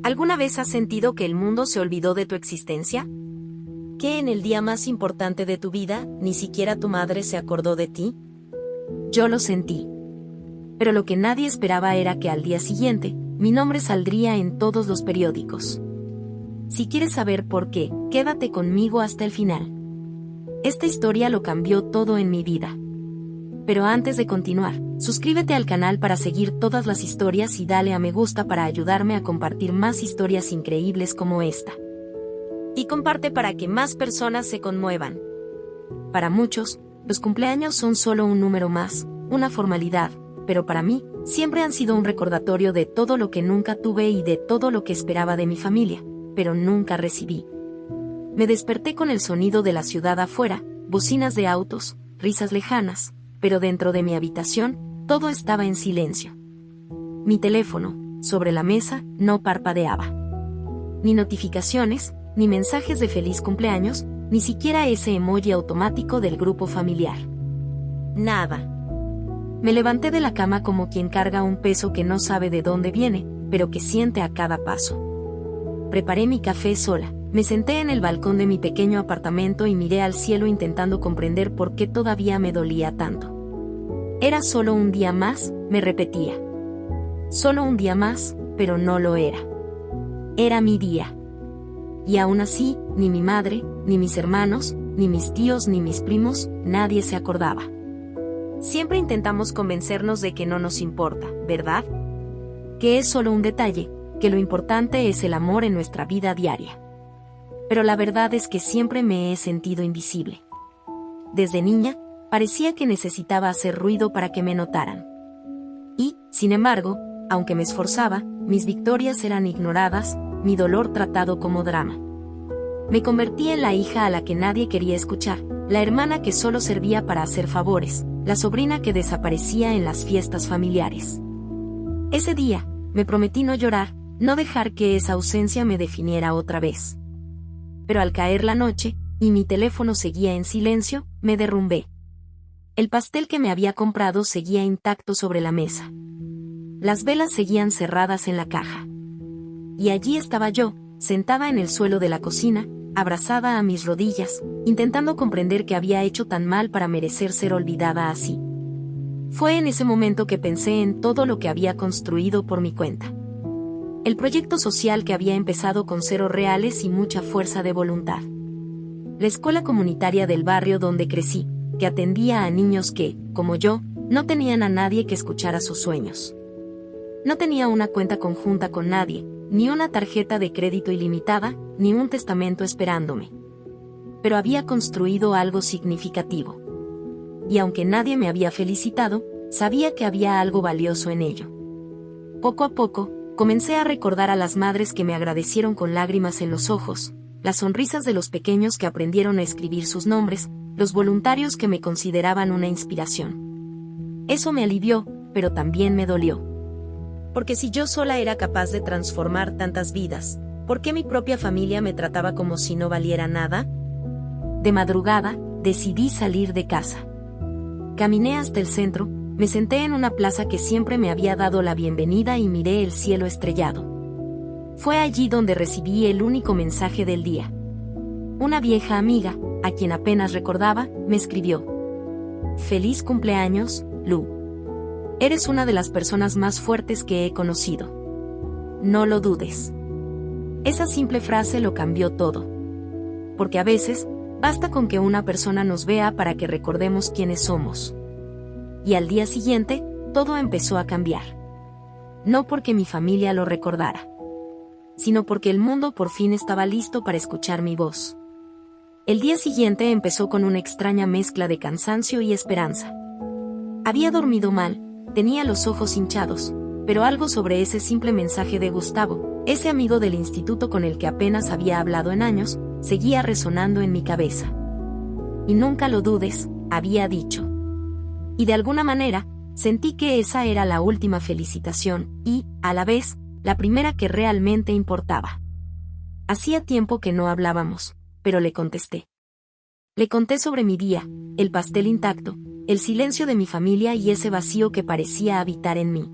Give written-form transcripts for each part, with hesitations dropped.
¿Alguna vez has sentido que el mundo se olvidó de tu existencia? ¿Que en el día más importante de tu vida, ni siquiera tu madre se acordó de ti? Yo lo sentí. Pero lo que nadie esperaba era que al día siguiente, mi nombre saldría en todos los periódicos. Si quieres saber por qué, quédate conmigo hasta el final. Esta historia lo cambió todo en mi vida. Pero antes de continuar, suscríbete al canal para seguir todas las historias y dale a me gusta para ayudarme a compartir más historias increíbles como esta. Y comparte para que más personas se conmuevan. Para muchos, los cumpleaños son solo un número más, una formalidad, pero para mí, siempre han sido un recordatorio de todo lo que nunca tuve y de todo lo que esperaba de mi familia, pero nunca recibí. Me desperté con el sonido de la ciudad afuera, bocinas de autos, risas lejanas, pero dentro de mi habitación, todo estaba en silencio. Mi teléfono, sobre la mesa, no parpadeaba. Ni notificaciones, ni mensajes de feliz cumpleaños, ni siquiera ese emoji automático del grupo familiar. Nada. Me levanté de la cama como quien carga un peso que no sabe de dónde viene, pero que siente a cada paso. Preparé mi café sola, me senté en el balcón de mi pequeño apartamento y miré al cielo intentando comprender por qué todavía me dolía tanto. Era solo un día más, me repetía. Solo un día más, pero no lo era. Era mi día. Y aún así, ni mi madre, ni mis hermanos, ni mis tíos, ni mis primos, nadie se acordaba. Siempre intentamos convencernos de que no nos importa, ¿verdad? Que es solo un detalle, que lo importante es el amor en nuestra vida diaria. Pero la verdad es que siempre me he sentido invisible. Desde niña, parecía que necesitaba hacer ruido para que me notaran. Y, sin embargo, aunque me esforzaba, mis victorias eran ignoradas, mi dolor tratado como drama. Me convertí en la hija a la que nadie quería escuchar, la hermana que solo servía para hacer favores, la sobrina que desaparecía en las fiestas familiares. Ese día, me prometí no llorar, no dejar que esa ausencia me definiera otra vez. Pero al caer la noche, y mi teléfono seguía en silencio, me derrumbé. El pastel que me había comprado seguía intacto sobre la mesa. Las velas seguían cerradas en la caja. Y allí estaba yo, sentada en el suelo de la cocina, abrazada a mis rodillas, intentando comprender qué había hecho tan mal para merecer ser olvidada así. Fue en ese momento que pensé en todo lo que había construido por mi cuenta. El proyecto social que había empezado con 0 reales y mucha fuerza de voluntad. La escuela comunitaria del barrio donde crecí, que atendía a niños que, como yo, no tenían a nadie que escuchara sus sueños. No tenía una cuenta conjunta con nadie, ni una tarjeta de crédito ilimitada, ni un testamento esperándome. Pero había construido algo significativo. Y aunque nadie me había felicitado, sabía que había algo valioso en ello. Poco a poco, comencé a recordar a las madres que me agradecieron con lágrimas en los ojos, las sonrisas de los pequeños que aprendieron a escribir sus nombres, los voluntarios que me consideraban una inspiración. Eso me alivió, pero también me dolió. Porque si yo sola era capaz de transformar tantas vidas, ¿por qué mi propia familia me trataba como si no valiera nada? De madrugada, decidí salir de casa. Caminé hasta el centro, me senté en una plaza que siempre me había dado la bienvenida y miré el cielo estrellado. Fue allí donde recibí el único mensaje del día. Una vieja amiga, a quien apenas recordaba, me escribió: «Feliz cumpleaños, Lu. Eres una de las personas más fuertes que he conocido. No lo dudes». Esa simple frase lo cambió todo. Porque a veces, basta con que una persona nos vea para que recordemos quiénes somos. Y al día siguiente, todo empezó a cambiar. No porque mi familia lo recordara, sino porque el mundo por fin estaba listo para escuchar mi voz. El día siguiente empezó con una extraña mezcla de cansancio y esperanza. Había dormido mal, tenía los ojos hinchados, pero algo sobre ese simple mensaje de Gustavo, ese amigo del instituto con el que apenas había hablado en años, seguía resonando en mi cabeza. «Y nunca lo dudes», había dicho. Y de alguna manera, sentí que esa era la última felicitación, y, a la vez, la primera que realmente importaba. Hacía tiempo que no hablábamos, pero le contesté. Le conté sobre mi día, el pastel intacto, el silencio de mi familia y ese vacío que parecía habitar en mí.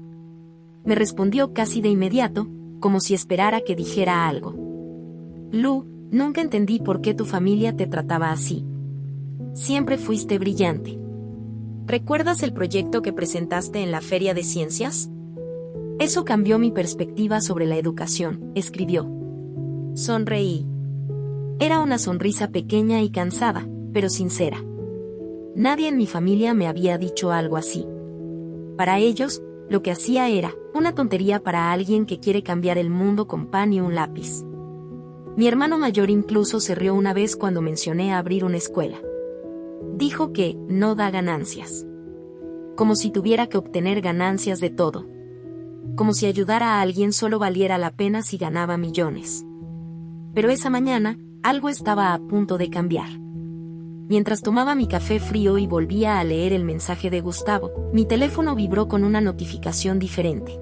Me respondió casi de inmediato, como si esperara que dijera algo. Lu, nunca entendí por qué tu familia te trataba así. Siempre fuiste brillante. ¿Recuerdas el proyecto que presentaste en la Feria de Ciencias? Eso cambió mi perspectiva sobre la educación, escribió. Sonreí. Era una sonrisa pequeña y cansada, pero sincera. Nadie en mi familia me había dicho algo así. Para ellos, lo que hacía era una tontería para alguien que quiere cambiar el mundo con pan y un lápiz. Mi hermano mayor incluso se rió una vez cuando mencioné abrir una escuela. Dijo que no da ganancias. Como si tuviera que obtener ganancias de todo. Como si ayudar a alguien solo valiera la pena si ganaba millones. Pero esa mañana, algo estaba a punto de cambiar. Mientras tomaba mi café frío y volvía a leer el mensaje de Gustavo, mi teléfono vibró con una notificación diferente.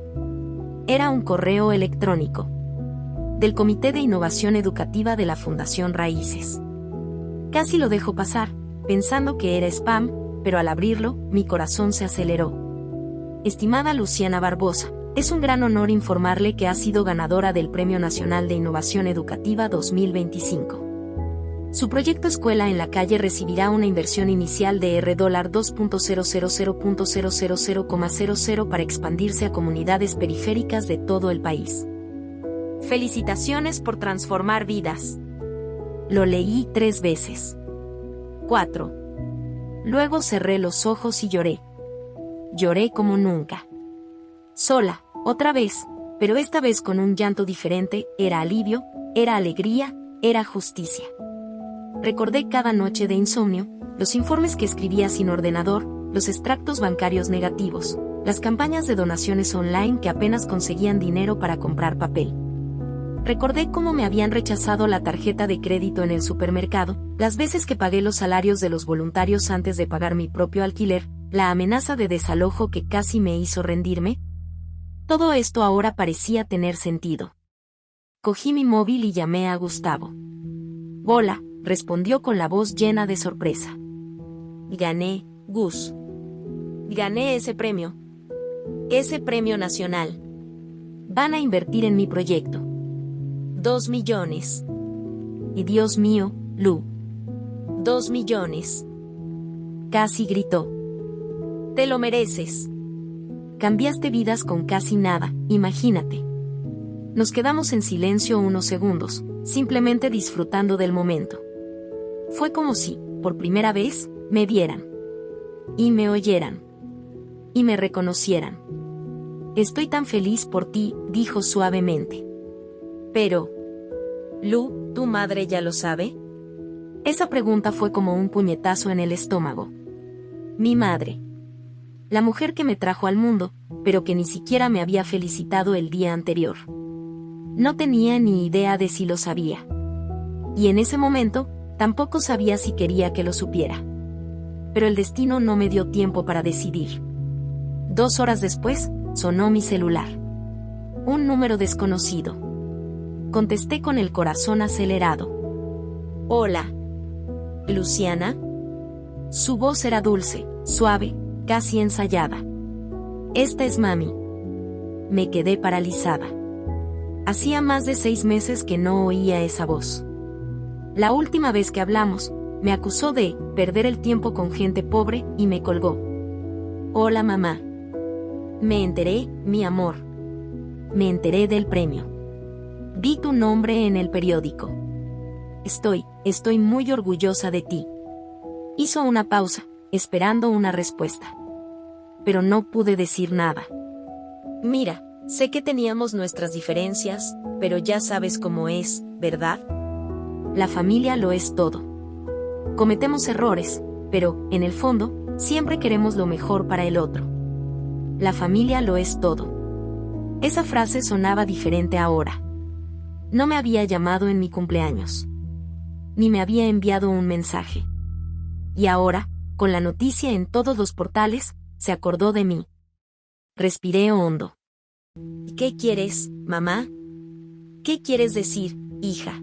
Era un correo electrónico. Del Comité de Innovación Educativa de la Fundación Raíces. Casi lo dejo pasar, pensando que era spam, pero al abrirlo, mi corazón se aceleró. Estimada Luciana Barbosa, es un gran honor informarle que ha sido ganadora del Premio Nacional de Innovación Educativa 2025. Su proyecto Escuela en la Calle recibirá una inversión inicial de $2.000.000,00 para expandirse a comunidades periféricas de todo el país. Felicitaciones por transformar vidas. Lo leí 3 veces. 4. Luego cerré los ojos y lloré. Lloré como nunca. Sola, otra vez, pero esta vez con un llanto diferente, era alivio, era alegría, era justicia. Recordé cada noche de insomnio, los informes que escribía sin ordenador, los extractos bancarios negativos, las campañas de donaciones online que apenas conseguían dinero para comprar papel. Recordé cómo me habían rechazado la tarjeta de crédito en el supermercado, las veces que pagué los salarios de los voluntarios antes de pagar mi propio alquiler, la amenaza de desalojo que casi me hizo rendirme. Todo esto ahora parecía tener sentido. Cogí mi móvil y llamé a Gustavo. Hola, respondió con la voz llena de sorpresa. Gané, Gus. Gané ese premio. Ese premio nacional. Van a invertir en mi proyecto. 2 millones. Y Dios mío, Lu. 2 millones. Casi gritó. Te lo mereces. Cambiaste vidas con casi nada, imagínate. Nos quedamos en silencio unos segundos, simplemente disfrutando del momento. Fue como si, por primera vez, me vieran. Y me oyeran. Y me reconocieran. Estoy tan feliz por ti, dijo suavemente. Pero, Lu, ¿tu madre ya lo sabe? Esa pregunta fue como un puñetazo en el estómago. Mi madre. La mujer que me trajo al mundo, pero que ni siquiera me había felicitado el día anterior. No tenía ni idea de si lo sabía. Y en ese momento, tampoco sabía si quería que lo supiera. Pero el destino no me dio tiempo para decidir. 2 horas después, sonó mi celular. Un número desconocido. Contesté con el corazón acelerado. Hola. ¿Luciana? Su voz era dulce, suave, casi ensayada. Esta es mami. Me quedé paralizada. Hacía más de 6 meses que no oía esa voz. La última vez que hablamos, me acusó de perder el tiempo con gente pobre y me colgó. Hola mamá. Me enteré, mi amor. Me enteré del premio. Vi tu nombre en el periódico. Estoy muy orgullosa de ti. Hizo una pausa, esperando una respuesta. Pero no pude decir nada. Mira, sé que teníamos nuestras diferencias, pero ya sabes cómo es, ¿verdad? La familia lo es todo. Cometemos errores, pero, en el fondo, siempre queremos lo mejor para el otro. La familia lo es todo. Esa frase sonaba diferente ahora. No me había llamado en mi cumpleaños. Ni me había enviado un mensaje. Y ahora, con la noticia en todos los portales, se acordó de mí. Respiré hondo. ¿Qué quieres, mamá? ¿Qué quieres decir, hija?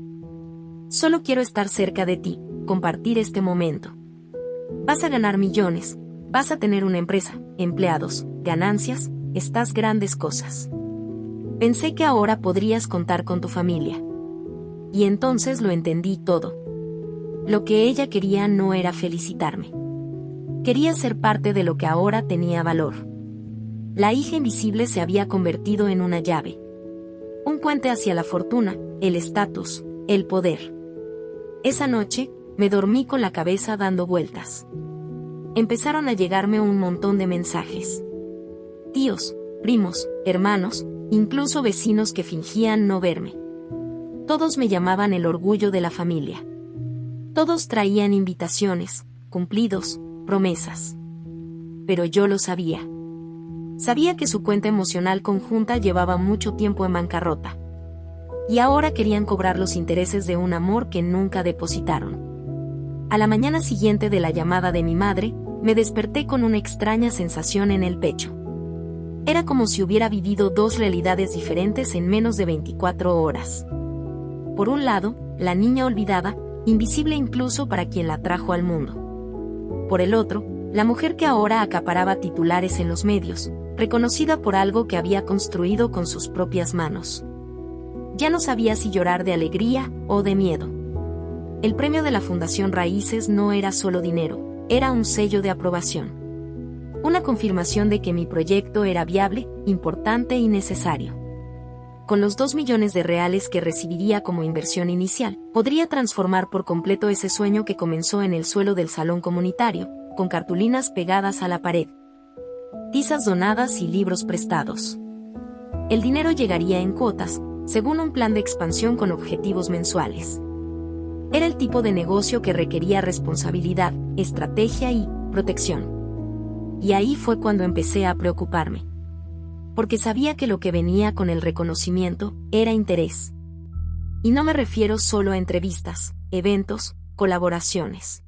Solo quiero estar cerca de ti, compartir este momento. Vas a ganar millones, vas a tener una empresa, empleados, ganancias, estas grandes cosas. Pensé que ahora podrías contar con tu familia. Y entonces lo entendí todo. Lo que ella quería no era felicitarme. Quería ser parte de lo que ahora tenía valor. La hija invisible se había convertido en una llave. Un puente hacia la fortuna, el estatus, el poder. Esa noche, me dormí con la cabeza dando vueltas. Empezaron a llegarme un montón de mensajes. Tíos, primos, hermanos, incluso vecinos que fingían no verme. Todos me llamaban el orgullo de la familia. Todos traían invitaciones, cumplidos, promesas. Pero yo lo sabía. Sabía que su cuenta emocional conjunta llevaba mucho tiempo en bancarrota. Y ahora querían cobrar los intereses de un amor que nunca depositaron. A la mañana siguiente de la llamada de mi madre, me desperté con una extraña sensación en el pecho. Era como si hubiera vivido dos realidades diferentes en menos de 24 horas. Por un lado, la niña olvidada, invisible incluso para quien la trajo al mundo. Por el otro, la mujer que ahora acaparaba titulares en los medios, reconocida por algo que había construido con sus propias manos. Ya no sabía si llorar de alegría o de miedo. El premio de la Fundación Raíces no era solo dinero, era un sello de aprobación. Una confirmación de que mi proyecto era viable, importante y necesario. Con los 2 millones de reales que recibiría como inversión inicial, podría transformar por completo ese sueño que comenzó en el suelo del salón comunitario, con cartulinas pegadas a la pared, tizas donadas y libros prestados. El dinero llegaría en cuotas, según un plan de expansión con objetivos mensuales. Era el tipo de negocio que requería responsabilidad, estrategia y protección. Y ahí fue cuando empecé a preocuparme. Porque sabía que lo que venía con el reconocimiento era interés. Y no me refiero solo a entrevistas, eventos, colaboraciones.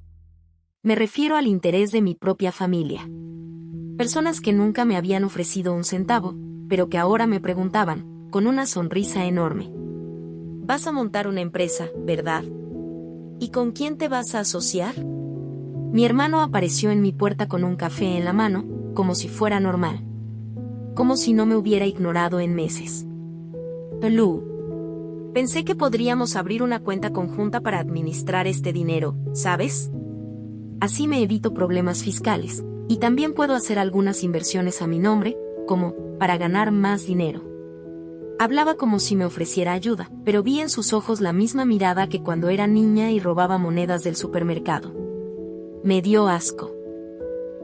Me refiero al interés de mi propia familia. Personas que nunca me habían ofrecido un centavo, pero que ahora me preguntaban, con una sonrisa enorme. Vas a montar una empresa, ¿verdad? ¿Y con quién te vas a asociar? Mi hermano apareció en mi puerta con un café en la mano, como si fuera normal. Como si no me hubiera ignorado en meses. Lu, pensé que podríamos abrir una cuenta conjunta para administrar este dinero, ¿sabes? Así me evito problemas fiscales, y también puedo hacer algunas inversiones a mi nombre, como, para ganar más dinero. Hablaba como si me ofreciera ayuda, pero vi en sus ojos la misma mirada que cuando era niña y robaba monedas del supermercado. Me dio asco.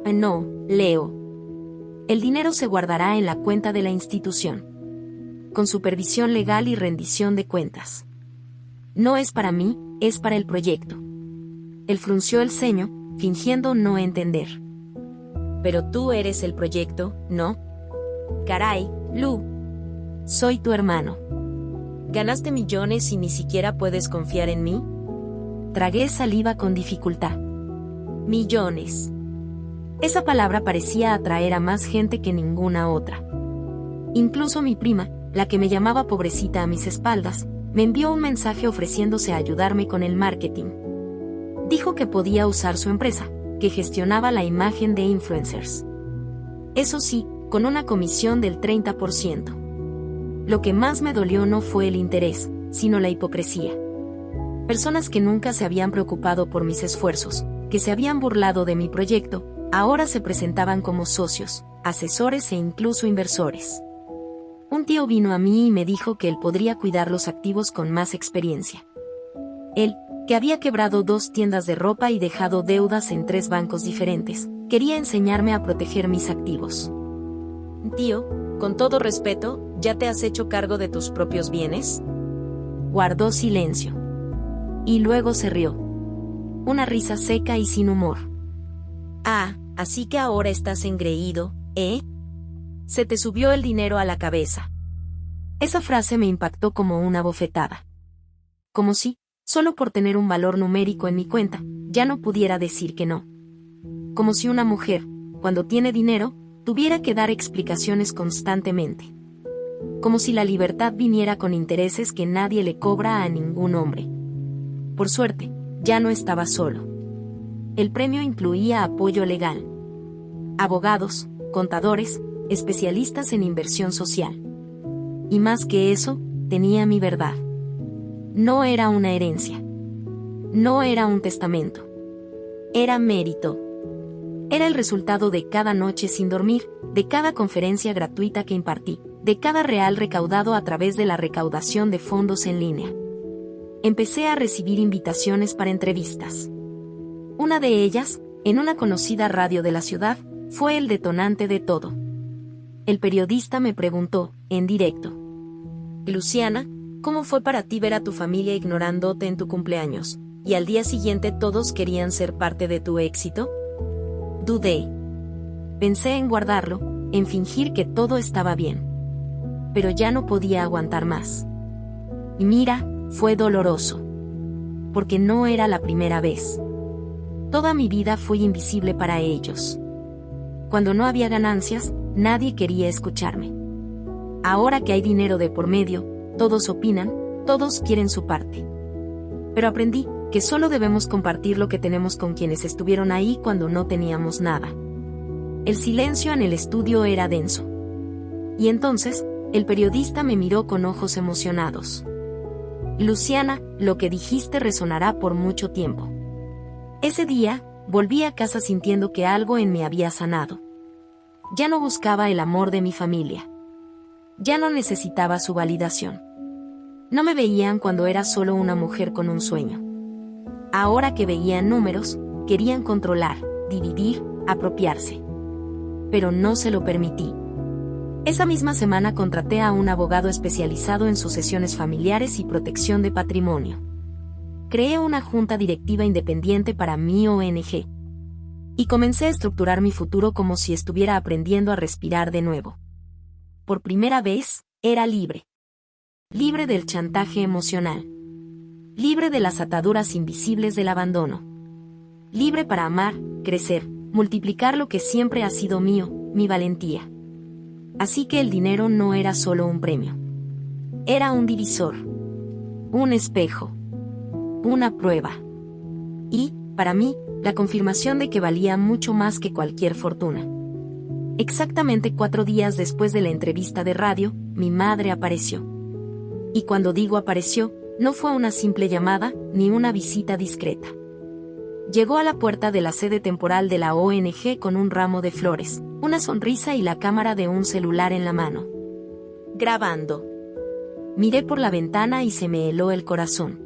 No, Leo. El dinero se guardará en la cuenta de la institución. Con supervisión legal y rendición de cuentas. No es para mí, es para el proyecto. Él frunció el ceño, fingiendo no entender. Pero tú eres el proyecto, ¿no? Caray, Lu. Soy tu hermano. ¿Ganaste millones y ni siquiera puedes confiar en mí? Tragué saliva con dificultad. Millones. Esa palabra parecía atraer a más gente que ninguna otra. Incluso mi prima, la que me llamaba pobrecita a mis espaldas, me envió un mensaje ofreciéndose a ayudarme con el marketing. Dijo que podía usar su empresa, que gestionaba la imagen de influencers. Eso sí, con una comisión del 30%. Lo que más me dolió no fue el interés, sino la hipocresía. Personas que nunca se habían preocupado por mis esfuerzos, que se habían burlado de mi proyecto, ahora se presentaban como socios, asesores e incluso inversores. Un tío vino a mí y me dijo que él podría cuidar los activos con más experiencia. Él, que había quebrado 2 tiendas de ropa y dejado deudas en 3 bancos diferentes, quería enseñarme a proteger mis activos. Tío, con todo respeto, ¿ya te has hecho cargo de tus propios bienes? Guardó silencio. Y luego se rió. Una risa seca y sin humor. Ah, así que ahora estás engreído, ¿eh? Se te subió el dinero a la cabeza. Esa frase me impactó como una bofetada. Como si, solo por tener un valor numérico en mi cuenta, ya no pudiera decir que no. Como si una mujer, cuando tiene dinero, tuviera que dar explicaciones constantemente. Como si la libertad viniera con intereses que nadie le cobra a ningún hombre. Por suerte, ya no estaba solo. El premio incluía apoyo legal. Abogados, contadores, especialistas en inversión social. Y más que eso, tenía mi verdad. No era una herencia. No era un testamento. Era mérito. Era el resultado de cada noche sin dormir, de cada conferencia gratuita que impartí, de cada real recaudado a través de la recaudación de fondos en línea. Empecé a recibir invitaciones para entrevistas. Una de ellas, en una conocida radio de la ciudad, fue el detonante de todo. El periodista me preguntó, en directo: Luciana, ¿cómo fue para ti ver a tu familia ignorándote en tu cumpleaños, y al día siguiente todos querían ser parte de tu éxito? Dudé. Pensé en guardarlo, en fingir que todo estaba bien. Pero ya no podía aguantar más. Y mira, fue doloroso. Porque no era la primera vez. Toda mi vida fui invisible para ellos. Cuando no había ganancias, nadie quería escucharme. Ahora que hay dinero de por medio, todos opinan, todos quieren su parte. Pero aprendí que solo debemos compartir lo que tenemos con quienes estuvieron ahí cuando no teníamos nada. El silencio en el estudio era denso. Y entonces, el periodista me miró con ojos emocionados. Luciana, lo que dijiste resonará por mucho tiempo. Ese día, volví a casa sintiendo que algo en mí había sanado. Ya no buscaba el amor de mi familia. Ya no necesitaba su validación. No me veían cuando era solo una mujer con un sueño. Ahora que veían números, querían controlar, dividir, apropiarse. Pero no se lo permití. Esa misma semana contraté a un abogado especializado en sucesiones familiares y protección de patrimonio. Creé una junta directiva independiente para mi ONG. Y comencé a estructurar mi futuro como si estuviera aprendiendo a respirar de nuevo. Por primera vez, era libre. Libre del chantaje emocional. Libre de las ataduras invisibles del abandono. Libre para amar, crecer, multiplicar lo que siempre ha sido mío, mi valentía. Así que el dinero no era solo un premio. Era un divisor. Un espejo. Una prueba. Y, para mí, la confirmación de que valía mucho más que cualquier fortuna. Exactamente 4 días después de la entrevista de radio, mi madre apareció. Y cuando digo apareció, no fue una simple llamada, ni una visita discreta. Llegó a la puerta de la sede temporal de la ONG con un ramo de flores, una sonrisa y la cámara de un celular en la mano. Grabando. Miré por la ventana y se me heló el corazón.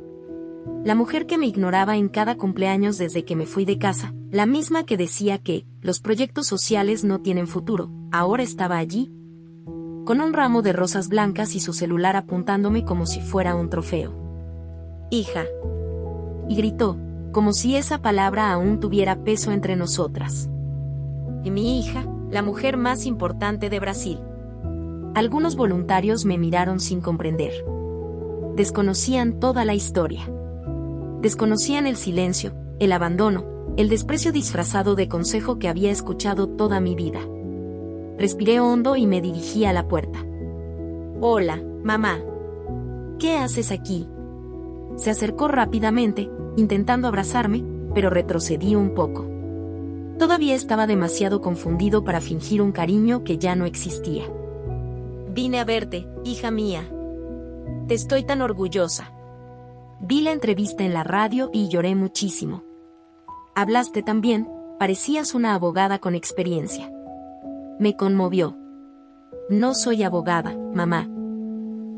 La mujer que me ignoraba en cada cumpleaños desde que me fui de casa, la misma que decía que los proyectos sociales no tienen futuro, ahora estaba allí, con un ramo de rosas blancas y su celular apuntándome como si fuera un trofeo. Hija. Y gritó, como si esa palabra aún tuviera peso entre nosotras. Y mi hija, la mujer más importante de Brasil. Algunos voluntarios me miraron sin comprender. Desconocían toda la historia. Desconocían el silencio, el abandono, el desprecio disfrazado de consejo que había escuchado toda mi vida. Respiré hondo y me dirigí a la puerta. Hola, mamá. ¿Qué haces aquí? Se acercó rápidamente, intentando abrazarme, pero retrocedí un poco. Todavía estaba demasiado confundido para fingir un cariño que ya no existía. Vine a verte, hija mía. Te estoy tan orgullosa. Vi la entrevista en la radio y lloré muchísimo. Hablaste tan bien, parecías una abogada con experiencia. Me conmovió. No soy abogada, mamá.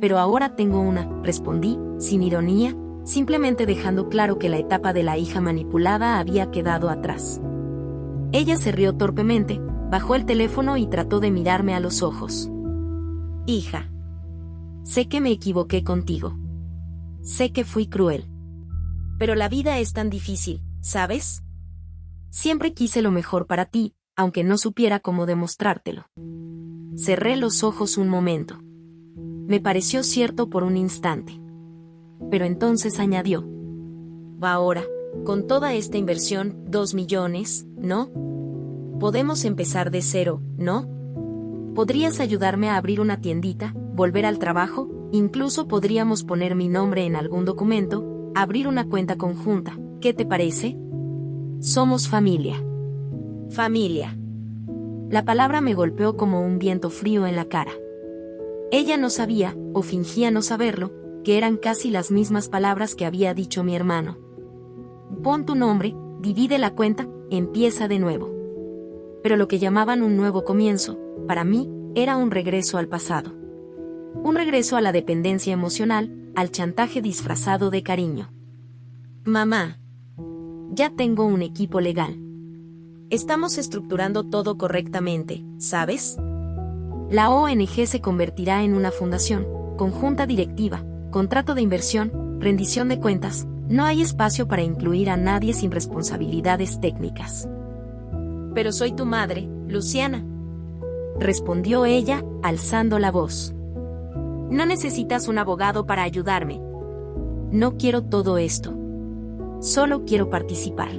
Pero ahora tengo una, respondí, sin ironía, simplemente dejando claro que la etapa de la hija manipulada había quedado atrás. Ella se rió torpemente, bajó el teléfono y trató de mirarme a los ojos. Hija. Sé que me equivoqué contigo. Sé que fui cruel. Pero la vida es tan difícil, ¿sabes? Siempre quise lo mejor para ti, aunque no supiera cómo demostrártelo. Cerré los ojos un momento. Me pareció cierto por un instante. Pero entonces añadió. Ahora, con toda esta inversión, 2 millones, ¿no? Podemos empezar de cero, ¿no? ¿Podrías ayudarme a abrir una tiendita, volver al trabajo? Incluso podríamos poner mi nombre en algún documento, abrir una cuenta conjunta. ¿Qué te parece? Somos familia. Familia. La palabra me golpeó como un viento frío en la cara. Ella no sabía, o fingía no saberlo, que eran casi las mismas palabras que había dicho mi hermano. Pon tu nombre, divide la cuenta, empieza de nuevo. Pero lo que llamaban un nuevo comienzo, para mí, era un regreso al pasado. Un regreso a la dependencia emocional, al chantaje disfrazado de cariño. Mamá, ya tengo un equipo legal. Estamos estructurando todo correctamente, ¿sabes? La ONG se convertirá en una fundación, con junta directiva, contrato de inversión, rendición de cuentas. No hay espacio para incluir a nadie sin responsabilidades técnicas. Pero soy tu madre, Luciana, respondió ella, alzando la voz. No necesitas un abogado para ayudarme. No quiero todo esto. Solo quiero participar.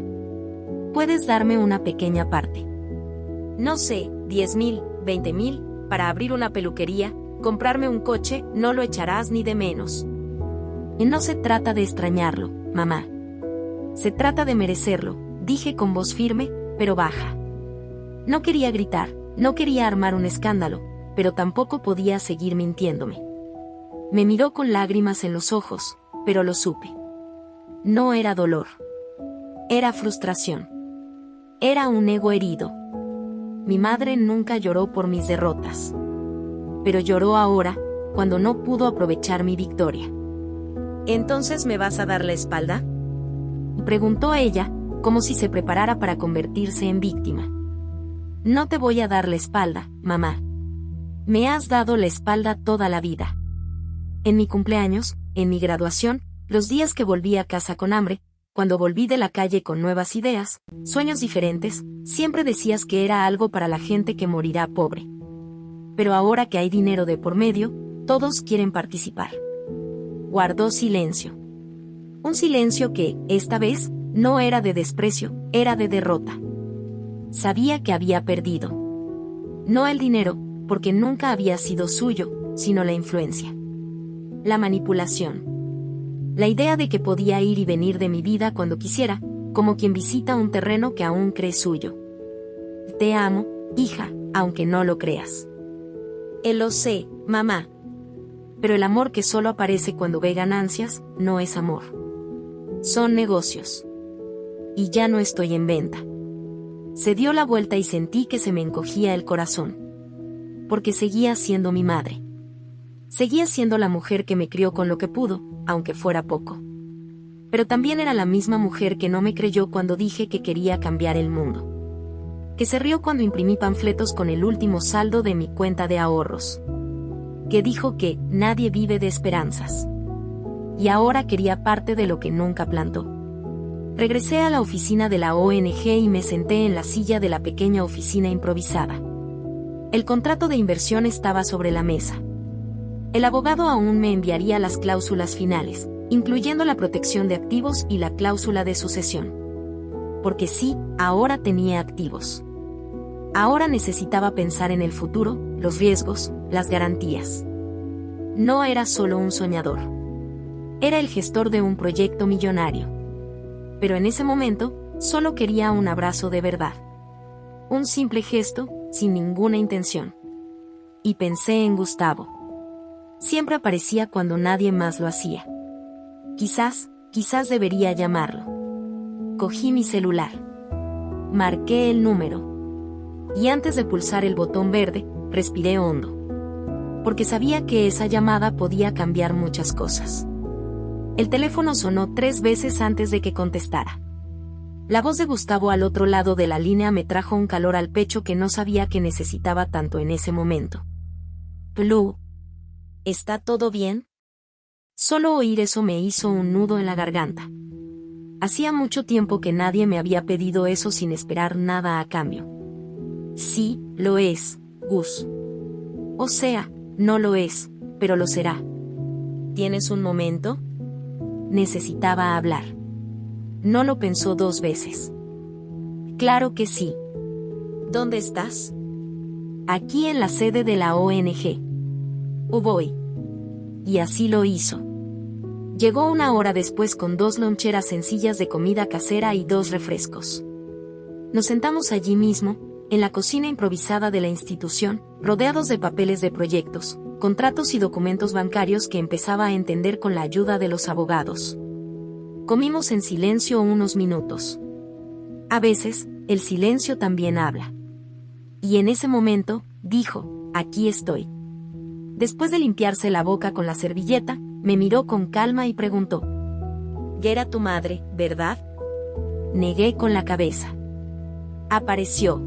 Puedes darme una pequeña parte. No sé, 10,000, 20,000, para abrir una peluquería, comprarme un coche, no lo echarás ni de menos. Y no se trata de extrañarlo, mamá. Se trata de merecerlo, dije con voz firme, pero baja. No quería gritar, no quería armar un escándalo, pero tampoco podía seguir mintiéndome. Me miró con lágrimas en los ojos, pero lo supe. No era dolor. Era frustración. Era un ego herido. Mi madre nunca lloró por mis derrotas. Pero lloró ahora, cuando no pudo aprovechar mi victoria. ¿Entonces me vas a dar la espalda?, preguntó ella, como si se preparara para convertirse en víctima. No te voy a dar la espalda, mamá. Me has dado la espalda toda la vida. En mi cumpleaños, en mi graduación, los días que volví a casa con hambre, cuando volví de la calle con nuevas ideas, sueños diferentes, siempre decías que era algo para la gente que morirá pobre. Pero ahora que hay dinero de por medio, todos quieren participar. Guardó silencio. Un silencio que, esta vez, no era de desprecio, era de derrota. Sabía que había perdido. No el dinero, porque nunca había sido suyo, sino la influencia. La manipulación. La idea de que podía ir y venir de mi vida cuando quisiera, como quien visita un terreno que aún cree suyo. Te amo, hija, aunque no lo creas. Lo sé, mamá. Pero el amor que solo aparece cuando ve ganancias, no es amor. Son negocios. Y ya no estoy en venta. Se dio la vuelta y sentí que se me encogía el corazón. Porque seguía siendo mi madre. Seguía siendo la mujer que me crió con lo que pudo, aunque fuera poco. Pero también era la misma mujer que no me creyó cuando dije que quería cambiar el mundo. Que se rió cuando imprimí panfletos con el último saldo de mi cuenta de ahorros. Que dijo que nadie vive de esperanzas. Y ahora quería parte de lo que nunca plantó. Regresé a la oficina de la ONG y me senté en la silla de la pequeña oficina improvisada. El contrato de inversión estaba sobre la mesa. El abogado aún me enviaría las cláusulas finales, incluyendo la protección de activos y la cláusula de sucesión. Porque sí, ahora tenía activos. Ahora necesitaba pensar en el futuro, los riesgos, las garantías. No era solo un soñador. Era el gestor de un proyecto millonario. Pero en ese momento, solo quería un abrazo de verdad. Un simple gesto, sin ninguna intención. Y pensé en Gustavo. Siempre aparecía cuando nadie más lo hacía. Quizás debería llamarlo. Cogí mi celular. Marqué el número. Y antes de pulsar el botón verde, respiré hondo. Porque sabía que esa llamada podía cambiar muchas cosas. El teléfono sonó 3 veces antes de que contestara. La voz de Gustavo al otro lado de la línea me trajo un calor al pecho que no sabía que necesitaba tanto en ese momento. Blue. ¿Está todo bien? Solo oír eso me hizo un nudo en la garganta. Hacía mucho tiempo que nadie me había pedido eso sin esperar nada a cambio. Sí, lo es, Gus. O sea, no lo es, pero lo será. ¿Tienes un momento? Necesitaba hablar. No lo pensó 2 veces. Claro que sí. ¿Dónde estás? Aquí en la sede de la ONG. Voy. Y así lo hizo. Llegó 1 hora después con 2 loncheras sencillas de comida casera y 2 refrescos. Nos sentamos allí mismo, en la cocina improvisada de la institución, rodeados de papeles de proyectos, contratos y documentos bancarios que empezaba a entender con la ayuda de los abogados. Comimos en silencio unos minutos. A veces, el silencio también habla. Y en ese momento, dijo, aquí estoy. Después de limpiarse la boca con la servilleta, me miró con calma y preguntó, «Ya era tu madre, ¿verdad?» Negué con la cabeza. Apareció.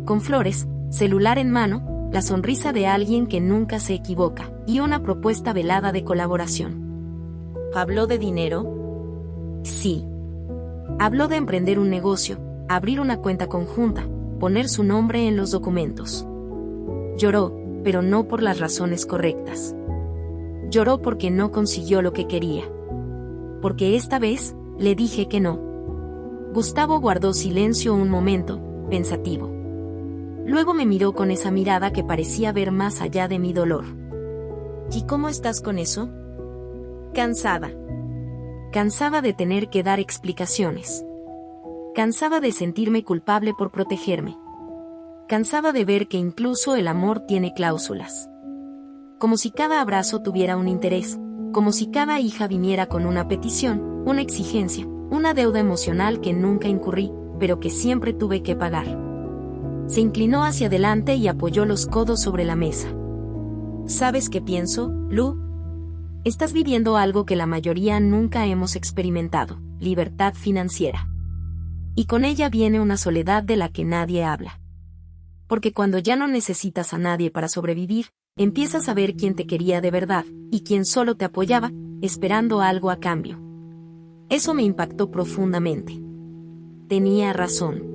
Con flores, celular en mano, la sonrisa de alguien que nunca se equivoca, y una propuesta velada de colaboración. ¿Habló de dinero? Sí. Habló de emprender un negocio, abrir una cuenta conjunta, poner su nombre en los documentos. Lloró, pero no por las razones correctas. Lloró porque no consiguió lo que quería. Porque esta vez, le dije que no. Gustavo guardó silencio un momento, pensativo. Luego me miró con esa mirada que parecía ver más allá de mi dolor. ¿Y cómo estás con eso? Cansada. Cansada de tener que dar explicaciones. Cansada de sentirme culpable por protegerme. Cansada de ver que incluso el amor tiene cláusulas. Como si cada abrazo tuviera un interés, como si cada hija viniera con una petición, una exigencia, una deuda emocional que nunca incurrí, pero que siempre tuve que pagar. Se inclinó hacia adelante y apoyó los codos sobre la mesa. ¿Sabes qué pienso, Lu? Estás viviendo algo que la mayoría nunca hemos experimentado, libertad financiera. Y con ella viene una soledad de la que nadie habla. Porque cuando ya no necesitas a nadie para sobrevivir, empiezas a ver quién te quería de verdad, y quién solo te apoyaba, esperando algo a cambio. Eso me impactó profundamente. Tenía razón.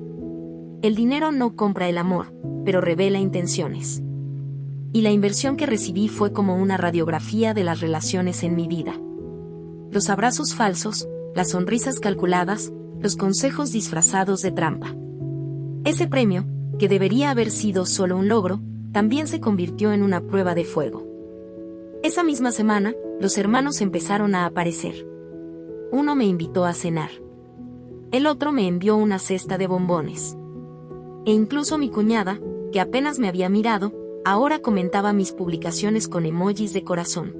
El dinero no compra el amor, pero revela intenciones. Y la inversión que recibí fue como una radiografía de las relaciones en mi vida. Los abrazos falsos, las sonrisas calculadas, los consejos disfrazados de trampa. Ese premio, que debería haber sido solo un logro, también se convirtió en una prueba de fuego. Esa misma semana, los hermanos empezaron a aparecer. Uno me invitó a cenar. El otro me envió una cesta de bombones. E incluso mi cuñada, que apenas me había mirado, ahora comentaba mis publicaciones con emojis de corazón.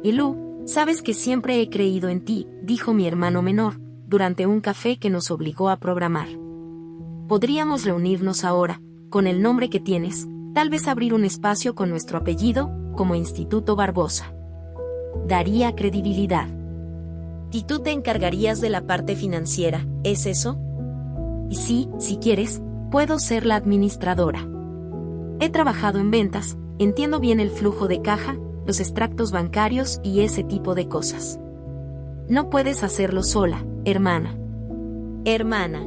Y Lu, sabes que siempre he creído en ti, dijo mi hermano menor, durante un café que nos obligó a programar. Podríamos reunirnos ahora, con el nombre que tienes, tal vez abrir un espacio con nuestro apellido, como Instituto Barbosa. Daría credibilidad. ¿Y tú te encargarías de la parte financiera, es eso? Y sí, si quieres, puedo ser la administradora. He trabajado en ventas, entiendo bien el flujo de caja, los extractos bancarios y ese tipo de cosas. No puedes hacerlo sola, hermana. Hermana.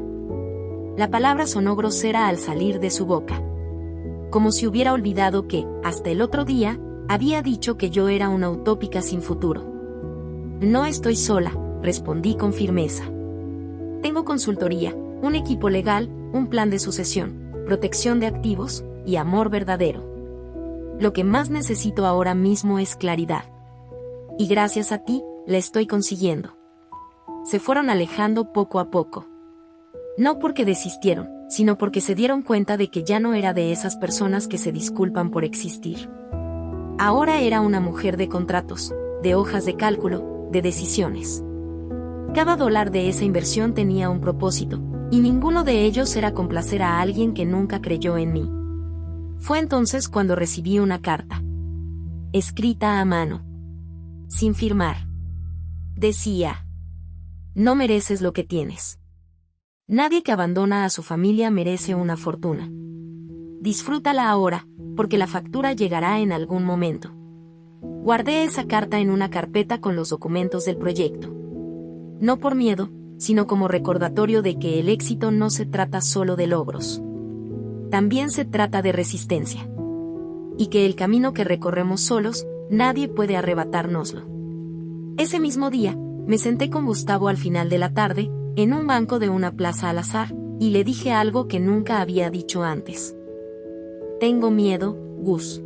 La palabra sonó grosera al salir de su boca. Como si hubiera olvidado que, hasta el otro día, había dicho que yo era una utópica sin futuro. No estoy sola, respondí con firmeza. Tengo consultoría, un equipo legal, un plan de sucesión, protección de activos y amor verdadero. Lo que más necesito ahora mismo es claridad. Y gracias a ti, la estoy consiguiendo. Se fueron alejando poco a poco. No porque desistieron, sino porque se dieron cuenta de que ya no era de esas personas que se disculpan por existir. Ahora era una mujer de contratos, de hojas de cálculo, de decisiones. Cada dólar de esa inversión tenía un propósito, y ninguno de ellos era complacer a alguien que nunca creyó en mí. Fue entonces cuando recibí una carta. Escrita a mano. Sin firmar. Decía: no mereces lo que tienes. Nadie que abandona a su familia merece una fortuna. Disfrútala ahora, porque la factura llegará en algún momento. Guardé esa carta en una carpeta con los documentos del proyecto. No por miedo, sino como recordatorio de que el éxito no se trata solo de logros. También se trata de resistencia. Y que el camino que recorremos solos, nadie puede arrebatárnoslo. Ese mismo día, me senté con Gustavo al final de la tarde, en un banco de una plaza al azar, y le dije algo que nunca había dicho antes. Tengo miedo, Gus.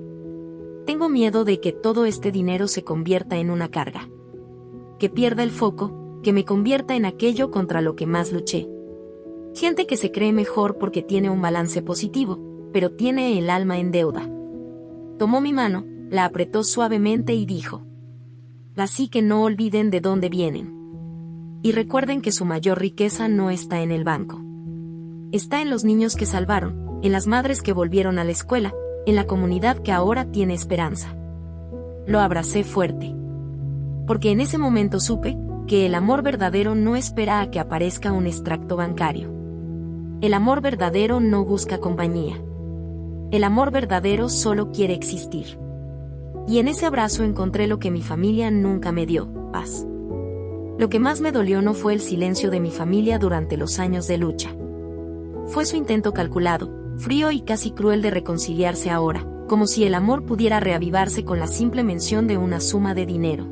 Tengo miedo de que todo este dinero se convierta en una carga. Que pierda el foco, que me convierta en aquello contra lo que más luché. Gente que se cree mejor porque tiene un balance positivo, pero tiene el alma en deuda. Tomó mi mano, la apretó suavemente y dijo: así que no olviden de dónde vienen. Y recuerden que su mayor riqueza no está en el banco. Está en los niños que salvaron, en las madres que volvieron a la escuela, en la comunidad que ahora tiene esperanza. Lo abracé fuerte. Porque en ese momento supe que el amor verdadero no espera a que aparezca un extracto bancario. El amor verdadero no busca compañía. El amor verdadero solo quiere existir. Y en ese abrazo encontré lo que mi familia nunca me dio: paz. Lo que más me dolió no fue el silencio de mi familia durante los años de lucha. Fue su intento calculado, frío y casi cruel de reconciliarse ahora, como si el amor pudiera reavivarse con la simple mención de una suma de dinero.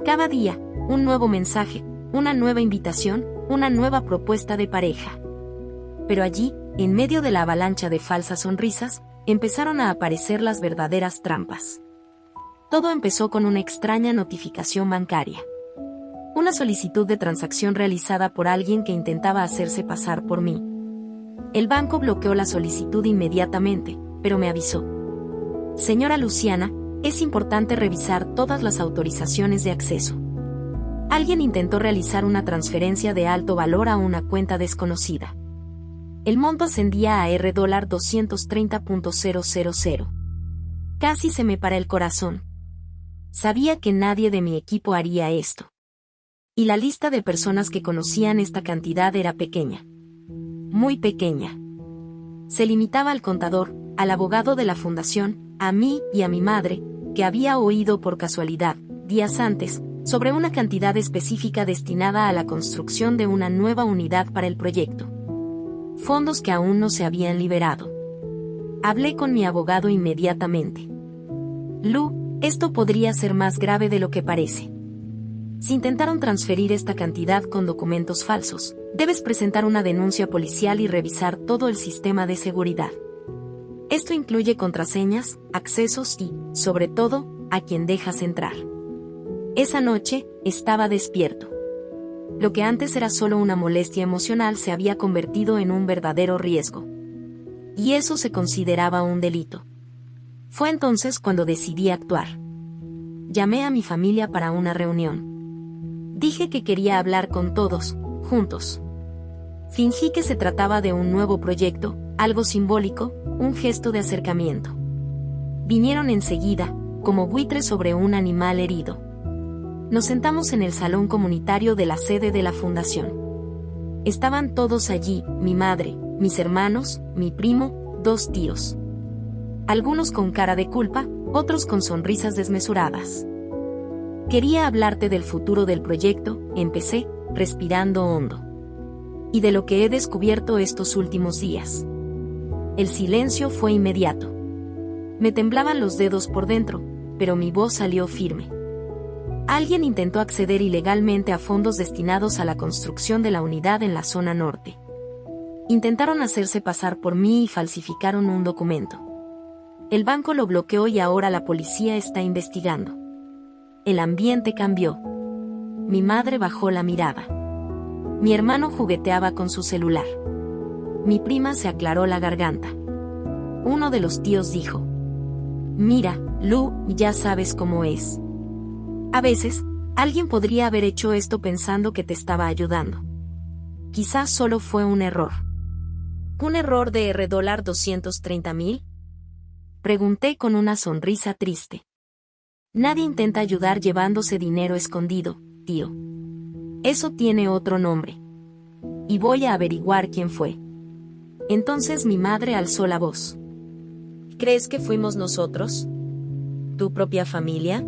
Cada día, un nuevo mensaje, una nueva invitación, una nueva propuesta de pareja. Pero allí, en medio de la avalancha de falsas sonrisas, empezaron a aparecer las verdaderas trampas. Todo empezó con una extraña notificación bancaria. Una solicitud de transacción realizada por alguien que intentaba hacerse pasar por mí. El banco bloqueó la solicitud inmediatamente, pero me avisó: señora Luciana, es importante revisar todas las autorizaciones de acceso. Alguien intentó realizar una transferencia de alto valor a una cuenta desconocida. El monto ascendía a $230.000. Casi se me para el corazón. Sabía que nadie de mi equipo haría esto. Y la lista de personas que conocían esta cantidad era pequeña. Muy pequeña. Se limitaba al contador, al abogado de la fundación, a mí y a mi madre, que había oído por casualidad, días antes, sobre una cantidad específica destinada a la construcción de una nueva unidad para el proyecto. Fondos que aún no se habían liberado. Hablé con mi abogado inmediatamente. Lu, esto podría ser más grave de lo que parece. Si intentaron transferir esta cantidad con documentos falsos, debes presentar una denuncia policial y revisar todo el sistema de seguridad. Esto incluye contraseñas, accesos y, sobre todo, a quien dejas entrar. Esa noche, estaba despierto. Lo que antes era solo una molestia emocional se había convertido en un verdadero riesgo. Y eso se consideraba un delito. Fue entonces cuando decidí actuar. Llamé a mi familia para una reunión. Dije que quería hablar con todos, juntos. Fingí que se trataba de un nuevo proyecto, algo simbólico, un gesto de acercamiento. Vinieron enseguida, como buitres sobre un animal herido. Nos sentamos en el salón comunitario de la sede de la fundación. Estaban todos allí: mi madre, mis hermanos, mi primo, 2 tíos. Algunos con cara de culpa, otros con sonrisas desmesuradas. Quería hablarte del futuro del proyecto, empecé, respirando hondo. Y de lo que he descubierto estos últimos días. El silencio fue inmediato. Me temblaban los dedos por dentro, pero mi voz salió firme. Alguien intentó acceder ilegalmente a fondos destinados a la construcción de la unidad en la zona norte. Intentaron hacerse pasar por mí y falsificaron un documento. El banco lo bloqueó y ahora la policía está investigando. El ambiente cambió. Mi madre bajó la mirada. Mi hermano jugueteaba con su celular. Mi prima se aclaró la garganta. Uno de los tíos dijo: mira, Lu, ya sabes cómo es. A veces, alguien podría haber hecho esto pensando que te estaba ayudando. Quizás solo fue un error. ¿Un error de $230,000? Pregunté con una sonrisa triste. Nadie intenta ayudar llevándose dinero escondido, tío. Eso tiene otro nombre. Y voy a averiguar quién fue. Entonces mi madre alzó la voz. ¿Crees que fuimos nosotros? ¿Tu propia familia?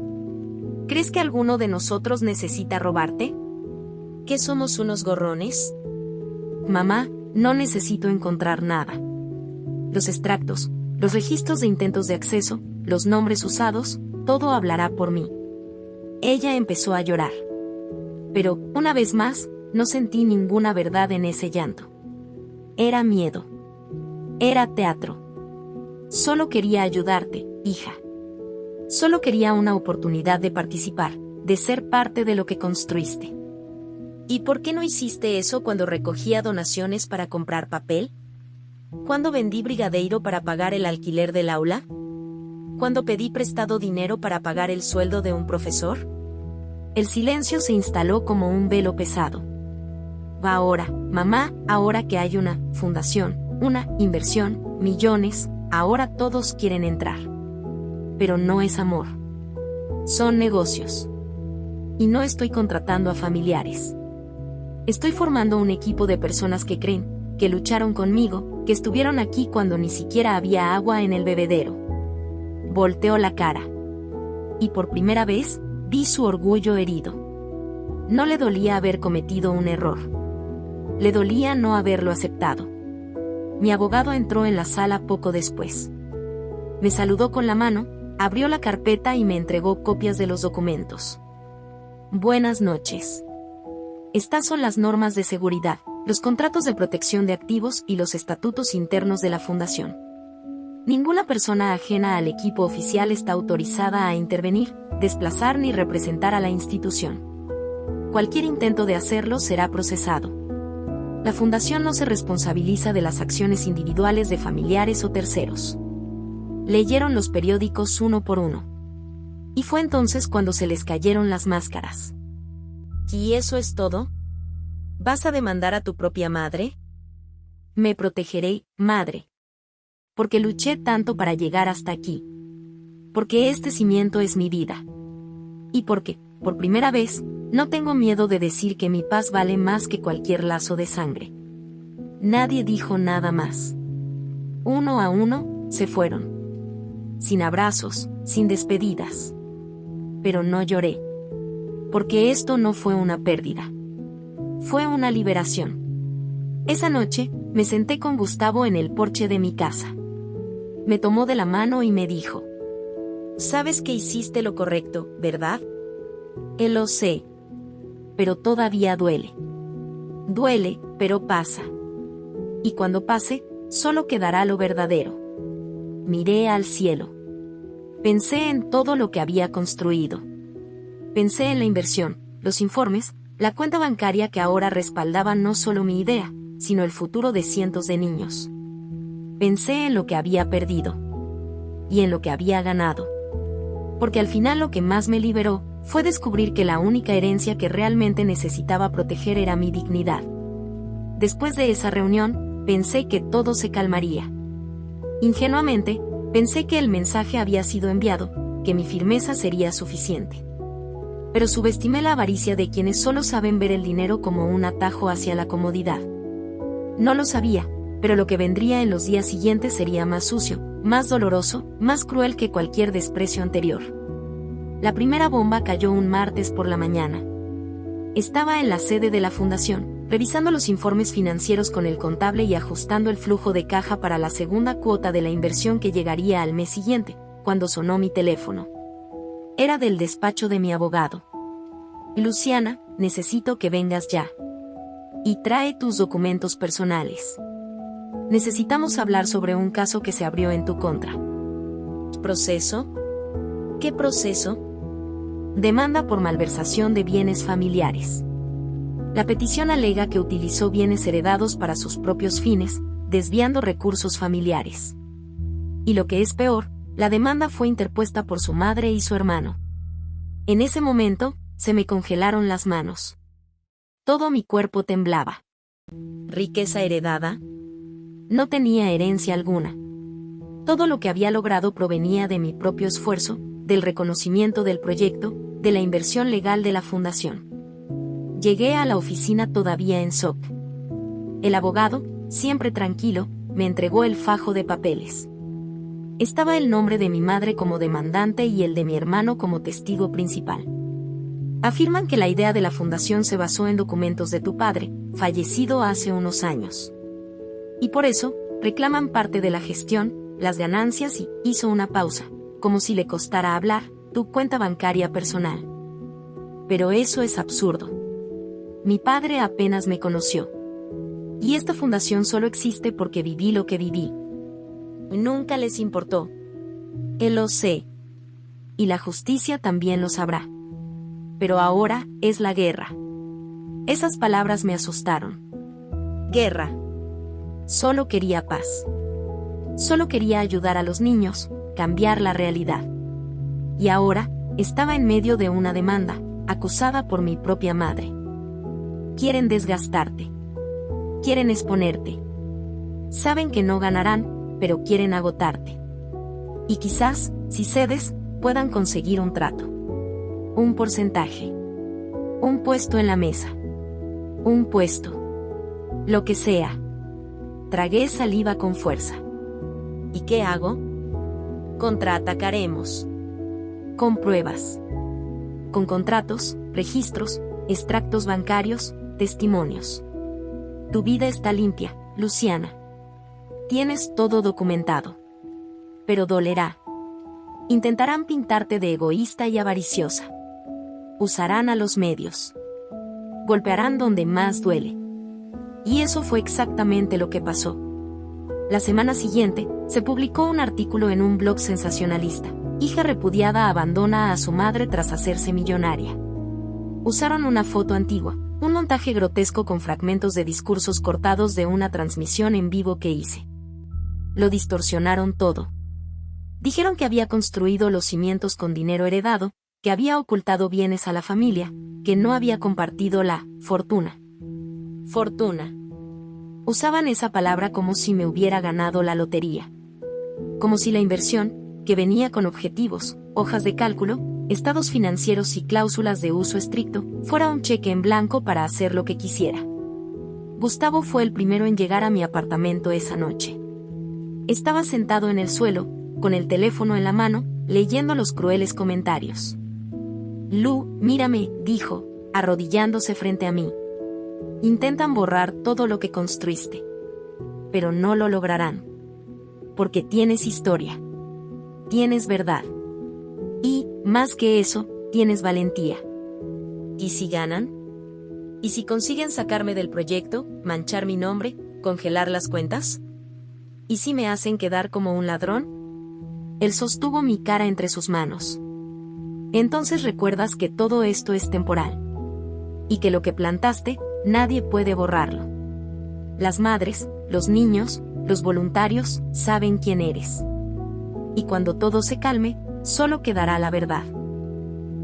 ¿Crees que alguno de nosotros necesita robarte? ¿Que somos unos gorrones? Mamá, no necesito encontrar nada. Los extractos, los registros de intentos de acceso, los nombres usados, todo hablará por mí. Ella empezó a llorar. Pero, una vez más, no sentí ninguna verdad en ese llanto. Era miedo. Era teatro. Solo quería ayudarte, hija. Solo quería una oportunidad de participar, de ser parte de lo que construiste. ¿Y por qué no hiciste eso cuando recogía donaciones para comprar papel? ¿Cuándo vendí Brigadeiro para pagar el alquiler del aula? ¿Cuándo pedí prestado dinero para pagar el sueldo de un profesor? El silencio se instaló como un velo pesado. Va ahora, mamá, ahora que hay una fundación, una inversión, millones, ahora todos quieren entrar. Pero no es amor. Son negocios. Y no estoy contratando a familiares. Estoy formando un equipo de personas que creen, que lucharon conmigo, que estuvieron aquí cuando ni siquiera había agua en el bebedero. Volteó la cara. Y por primera vez, vi su orgullo herido. No le dolía haber cometido un error. Le dolía no haberlo aceptado. Mi abogado entró en la sala poco después. Me saludó con la mano, abrió la carpeta y me entregó copias de los documentos. Buenas noches. Estas son las normas de seguridad, los contratos de protección de activos y los estatutos internos de la fundación. Ninguna persona ajena al equipo oficial está autorizada a intervenir, desplazar ni representar a la institución. Cualquier intento de hacerlo será procesado. La fundación no se responsabiliza de las acciones individuales de familiares o terceros. Leyeron los periódicos uno por uno. Y fue entonces cuando se les cayeron las máscaras. ¿Y eso es todo? ¿Vas a demandar a tu propia madre? Me protegeré, madre. Porque luché tanto para llegar hasta aquí. Porque este cimiento es mi vida. Y porque, por primera vez, no tengo miedo de decir que mi paz vale más que cualquier lazo de sangre. Nadie dijo nada más. Uno a uno, se fueron. Sin abrazos, sin despedidas. Pero no lloré. Porque esto no fue una pérdida. Fue una liberación. Esa noche, me senté con Gustavo en el porche de mi casa. Me tomó de la mano y me dijo: «Sabes que hiciste lo correcto, ¿verdad?» Lo sé. Pero todavía duele. Duele, pero pasa. Y cuando pase, solo quedará lo verdadero. Miré al cielo. Pensé en todo lo que había construido. Pensé en la inversión, los informes, la cuenta bancaria que ahora respaldaba no solo mi idea, sino el futuro de cientos de niños. Pensé en lo que había perdido. Y en lo que había ganado. Porque al final lo que más me liberó fue descubrir que la única herencia que realmente necesitaba proteger era mi dignidad. Después de esa reunión, pensé que todo se calmaría. Ingenuamente, pensé que el mensaje había sido enviado, que mi firmeza sería suficiente. Pero subestimé la avaricia de quienes solo saben ver el dinero como un atajo hacia la comodidad. No lo sabía, pero lo que vendría en los días siguientes sería más sucio, más doloroso, más cruel que cualquier desprecio anterior. La primera bomba cayó un martes por la mañana. Estaba en la sede de la fundación, revisando los informes financieros con el contable y ajustando el flujo de caja para la segunda cuota de la inversión que llegaría al mes siguiente, cuando sonó mi teléfono. Era del despacho de mi abogado. «Luciana, necesito que vengas ya. Y trae tus documentos personales. Necesitamos hablar sobre un caso que se abrió en tu contra». ¿Proceso? ¿Qué proceso? Demanda por malversación de bienes familiares. La petición alega que utilizó bienes heredados para sus propios fines, desviando recursos familiares. Y lo que es peor, la demanda fue interpuesta por su madre y su hermano. En ese momento, se me congelaron las manos. Todo mi cuerpo temblaba. ¿Riqueza heredada? No tenía herencia alguna. Todo lo que había logrado provenía de mi propio esfuerzo, del reconocimiento del proyecto, de la inversión legal de la fundación. Llegué a la oficina todavía en shock. El abogado, siempre tranquilo, me entregó el fajo de papeles. Estaba el nombre de mi madre como demandante y el de mi hermano como testigo principal. Afirman que la idea de la fundación se basó en documentos de tu padre, fallecido hace unos años. Y por eso, reclaman parte de la gestión, las ganancias y, hizo una pausa, como si le costara hablar, tu cuenta bancaria personal. Pero eso es absurdo. Mi padre apenas me conoció. Y esta fundación solo existe porque viví lo que viví. Nunca les importó. Él lo sé. Y la justicia también lo sabrá. Pero ahora es la guerra. Esas palabras me asustaron. Guerra. Solo quería paz. Solo quería ayudar a los niños, cambiar la realidad. Y ahora, estaba en medio de una demanda, acusada por mi propia madre. Quieren desgastarte. Quieren exponerte. Saben que no ganarán, pero quieren agotarte. Y quizás, si cedes, puedan conseguir un trato. Un porcentaje. Un puesto en la mesa. Un puesto. Lo que sea. Tragué saliva con fuerza. ¿Y qué hago? Contraatacaremos. Con pruebas. Con contratos, registros, extractos bancarios, testimonios. Tu vida está limpia, Luciana. Tienes todo documentado. Pero dolerá. Intentarán pintarte de egoísta y avariciosa. Usarán a los medios. Golpearán donde más duele. Y eso fue exactamente lo que pasó. La semana siguiente, se publicó un artículo en un blog sensacionalista. Hija repudiada abandona a su madre tras hacerse millonaria. Usaron una foto antigua, un montaje grotesco con fragmentos de discursos cortados de una transmisión en vivo que hice. Lo distorsionaron todo. Dijeron que había construido los cimientos con dinero heredado, que había ocultado bienes a la familia, que no había compartido la fortuna. Fortuna. Usaban esa palabra como si me hubiera ganado la lotería. Como si la inversión, que venía con objetivos, hojas de cálculo, estados financieros y cláusulas de uso estricto, fuera un cheque en blanco para hacer lo que quisiera. Gustavo fue el primero en llegar a mi apartamento esa noche. Estaba sentado en el suelo, con el teléfono en la mano, leyendo los crueles comentarios. Lu, mírame, dijo, arrodillándose frente a mí. Intentan borrar todo lo que construiste. Pero no lo lograrán. Porque tienes historia. Tienes verdad. Y, más que eso, tienes valentía. ¿Y si ganan? ¿Y si consiguen sacarme del proyecto, manchar mi nombre, congelar las cuentas? ¿Y si me hacen quedar como un ladrón? Él sostuvo mi cara entre sus manos. Entonces recuerdas que todo esto es temporal. Y que lo que plantaste, nadie puede borrarlo. Las madres, los niños, los voluntarios, saben quién eres. Y cuando todo se calme, solo quedará la verdad.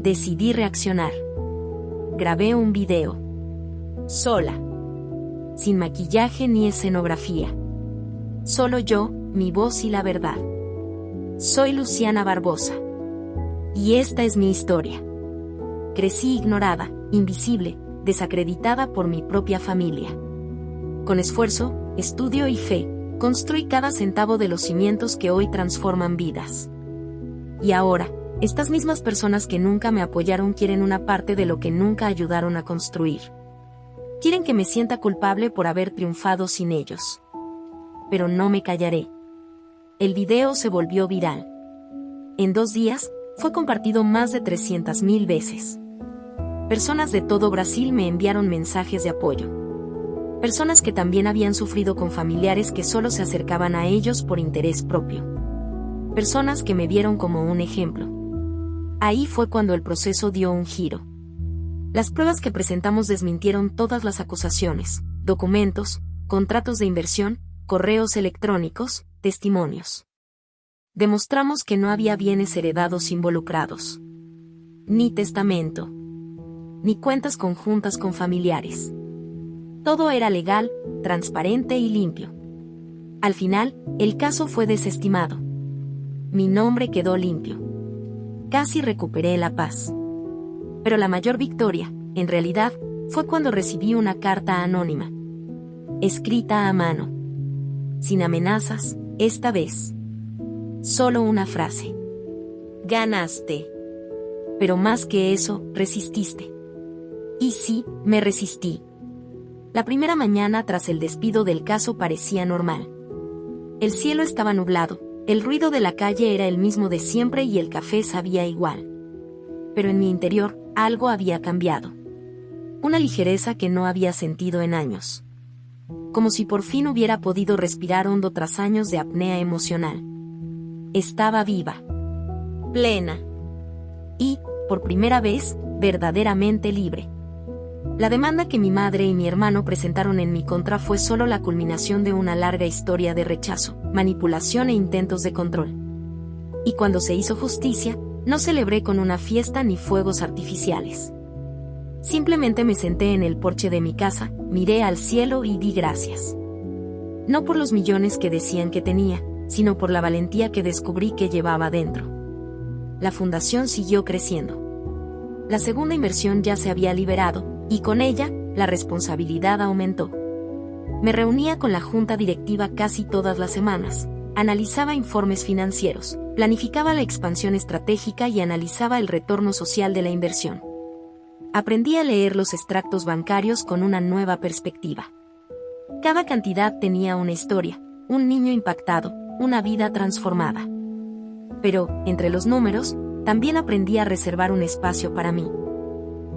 Decidí reaccionar. Grabé un video. Sola. Sin maquillaje ni escenografía. Solo yo, mi voz y la verdad. Soy Luciana Barbosa. Y esta es mi historia. Crecí ignorada, invisible, desacreditada por mi propia familia. Con esfuerzo, estudio y fe, construí cada centavo de los cimientos que hoy transforman vidas. Y ahora, estas mismas personas que nunca me apoyaron quieren una parte de lo que nunca ayudaron a construir. Quieren que me sienta culpable por haber triunfado sin ellos. Pero no me callaré. El video se volvió viral. En 2 días, fue compartido más de 300.000 veces. Personas de todo Brasil me enviaron mensajes de apoyo. Personas que también habían sufrido con familiares que solo se acercaban a ellos por interés propio. Personas que me vieron como un ejemplo. Ahí fue cuando el proceso dio un giro. Las pruebas que presentamos desmintieron todas las acusaciones, documentos, contratos de inversión, correos electrónicos, testimonios. Demostramos que no había bienes heredados involucrados. Ni testamento. Ni cuentas conjuntas con familiares. Todo era legal, transparente y limpio. Al final, el caso fue desestimado. Mi nombre quedó limpio. Casi recuperé la paz. Pero la mayor victoria, en realidad, fue cuando recibí una carta anónima. Escrita a mano. Sin amenazas, esta vez. Solo una frase. Ganaste. Pero más que eso, resististe. Y sí, me resistí. La primera mañana tras el despido del caso parecía normal. El cielo estaba nublado, el ruido de la calle era el mismo de siempre y el café sabía igual. Pero en mi interior, algo había cambiado. Una ligereza que no había sentido en años. Como si por fin hubiera podido respirar hondo tras años de apnea emocional. Estaba viva. Plena. Y, por primera vez, verdaderamente libre. La demanda que mi madre y mi hermano presentaron en mi contra fue solo la culminación de una larga historia de rechazo, manipulación e intentos de control. Y cuando se hizo justicia, no celebré con una fiesta ni fuegos artificiales. Simplemente me senté en el porche de mi casa, miré al cielo y di gracias. No por los millones que decían que tenía, sino por la valentía que descubrí que llevaba dentro. La fundación siguió creciendo. La segunda inversión ya se había liberado, y con ella, la responsabilidad aumentó. Me reunía con la junta directiva casi todas las semanas, analizaba informes financieros, planificaba la expansión estratégica y analizaba el retorno social de la inversión. Aprendí a leer los extractos bancarios con una nueva perspectiva. Cada cantidad tenía una historia, un niño impactado, una vida transformada. Pero, entre los números, también aprendí a reservar un espacio para mí.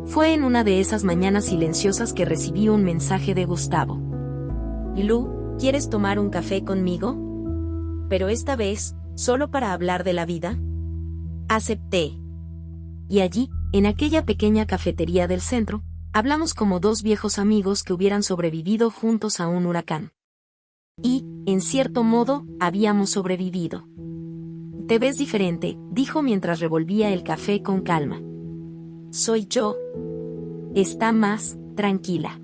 Fue en una de esas mañanas silenciosas que recibí un mensaje de Gustavo. Lu, ¿quieres tomar un café conmigo? Pero esta vez, ¿solo para hablar de la vida? Acepté. Y allí, en aquella pequeña cafetería del centro, hablamos como dos viejos amigos que hubieran sobrevivido juntos a un huracán. Y, en cierto modo, habíamos sobrevivido. Te ves diferente, dijo mientras revolvía el café con calma. Soy yo. Está más tranquila.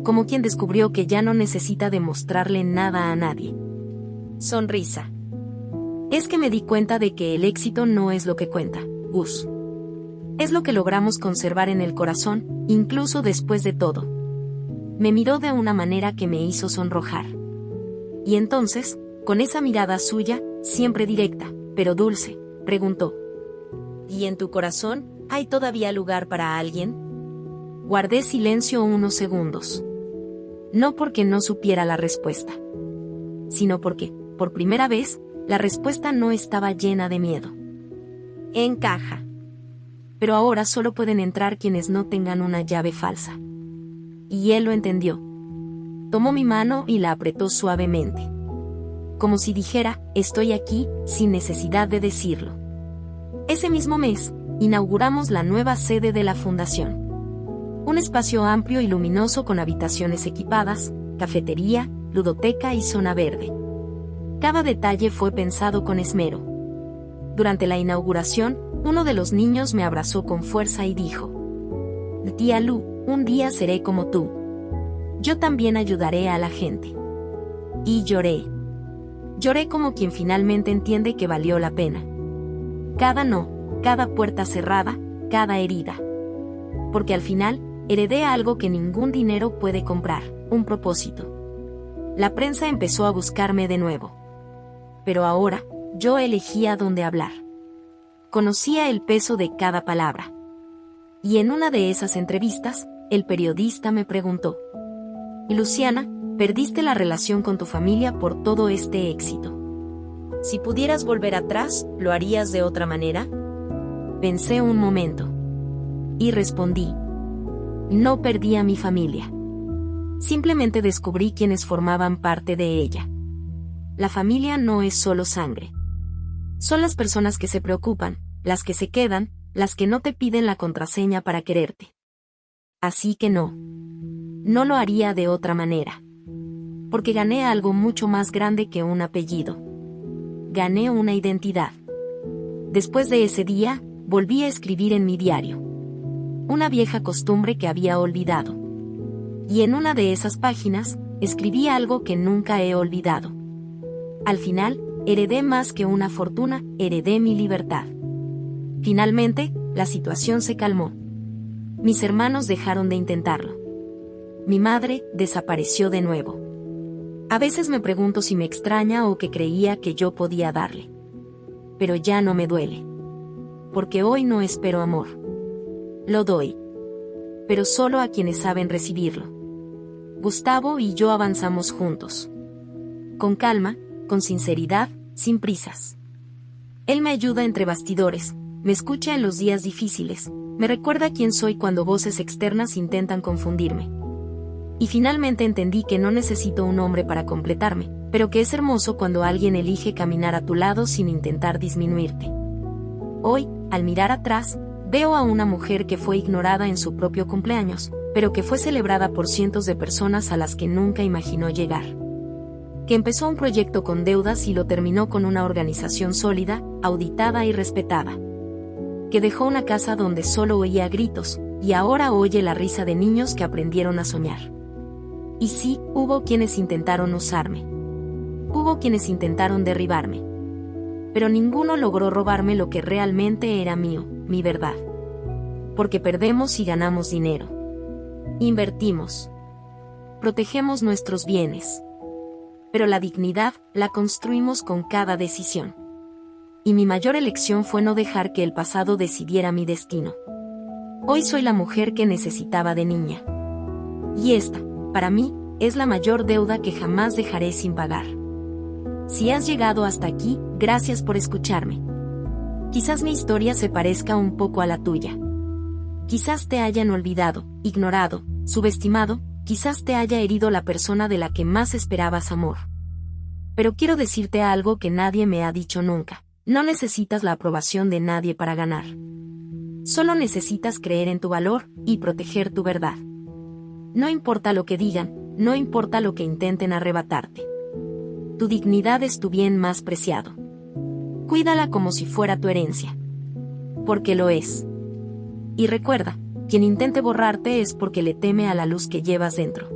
Como quien descubrió que ya no necesita demostrarle nada a nadie. Sonrisa. Es que me di cuenta de que el éxito no es lo que cuenta, Gus. Es lo que logramos conservar en el corazón, incluso después de todo. Me miró de una manera que me hizo sonrojar. Y entonces, con esa mirada suya, siempre directa, pero dulce, preguntó. ¿Y en tu corazón, hay todavía lugar para alguien? Guardé silencio unos segundos. No porque no supiera la respuesta, sino porque, por primera vez, la respuesta no estaba llena de miedo. Encaja. Pero ahora solo pueden entrar quienes no tengan una llave falsa. Y él lo entendió. Tomó mi mano y la apretó suavemente. Como si dijera, estoy aquí, sin necesidad de decirlo. Ese mismo mes, inauguramos la nueva sede de la fundación. Un espacio amplio y luminoso con habitaciones equipadas, cafetería, ludoteca y zona verde. Cada detalle fue pensado con esmero. Durante la inauguración, uno de los niños me abrazó con fuerza y dijo: Tía Lu, un día seré como tú. Yo también ayudaré a la gente. Y lloré. Lloré como quien finalmente entiende que valió la pena. Cada no, cada puerta cerrada, cada herida. Porque al final, heredé algo que ningún dinero puede comprar, un propósito. La prensa empezó a buscarme de nuevo. Pero ahora, yo elegía dónde hablar. Conocía el peso de cada palabra. Y en una de esas entrevistas, el periodista me preguntó: ¿Y Luciana, perdiste la relación con tu familia por todo este éxito? Si pudieras volver atrás, ¿lo harías de otra manera? Pensé un momento. Y respondí: no perdí a mi familia. Simplemente descubrí quienes formaban parte de ella. La familia no es solo sangre. Son las personas que se preocupan, las que se quedan, las que no te piden la contraseña para quererte. Así que no. No lo haría de otra manera. Porque gané algo mucho más grande que un apellido. Gané una identidad. Después de ese día, volví a escribir en mi diario. Una vieja costumbre que había olvidado. Y en una de esas páginas, escribí algo que nunca he olvidado. Al final, heredé más que una fortuna, heredé mi libertad. Finalmente, la situación se calmó. Mis hermanos dejaron de intentarlo. Mi madre desapareció de nuevo. A veces me pregunto si me extraña o que creía que yo podía darle. Pero ya no me duele. Porque hoy no espero amor. Lo doy. Pero solo a quienes saben recibirlo. Gustavo y yo avanzamos juntos. Con calma, con sinceridad, sin prisas. Él me ayuda entre bastidores, me escucha en los días difíciles, me recuerda quién soy cuando voces externas intentan confundirme. Y finalmente entendí que no necesito un hombre para completarme, pero que es hermoso cuando alguien elige caminar a tu lado sin intentar disminuirte. Hoy, al mirar atrás, veo a una mujer que fue ignorada en su propio cumpleaños, pero que fue celebrada por cientos de personas a las que nunca imaginó llegar. Que empezó un proyecto con deudas y lo terminó con una organización sólida, auditada y respetada. Que dejó una casa donde solo oía gritos, y ahora oye la risa de niños que aprendieron a soñar. Y sí, hubo quienes intentaron usarme. Hubo quienes intentaron derribarme. Pero ninguno logró robarme lo que realmente era mío, mi verdad. Porque perdemos y ganamos dinero. Invertimos. Protegemos nuestros bienes. Pero la dignidad la construimos con cada decisión. Y mi mayor elección fue no dejar que el pasado decidiera mi destino. Hoy soy la mujer que necesitaba de niña. Y esta, para mí, es la mayor deuda que jamás dejaré sin pagar. Si has llegado hasta aquí, gracias por escucharme. Quizás mi historia se parezca un poco a la tuya. Quizás te hayan olvidado, ignorado, subestimado, quizás te haya herido la persona de la que más esperabas amor. Pero quiero decirte algo que nadie me ha dicho nunca. No necesitas la aprobación de nadie para ganar. Solo necesitas creer en tu valor y proteger tu verdad. No importa lo que digan, no importa lo que intenten arrebatarte. Tu dignidad es tu bien más preciado. Cuídala como si fuera tu herencia. Porque lo es. Y recuerda, quien intente borrarte es porque le teme a la luz que llevas dentro.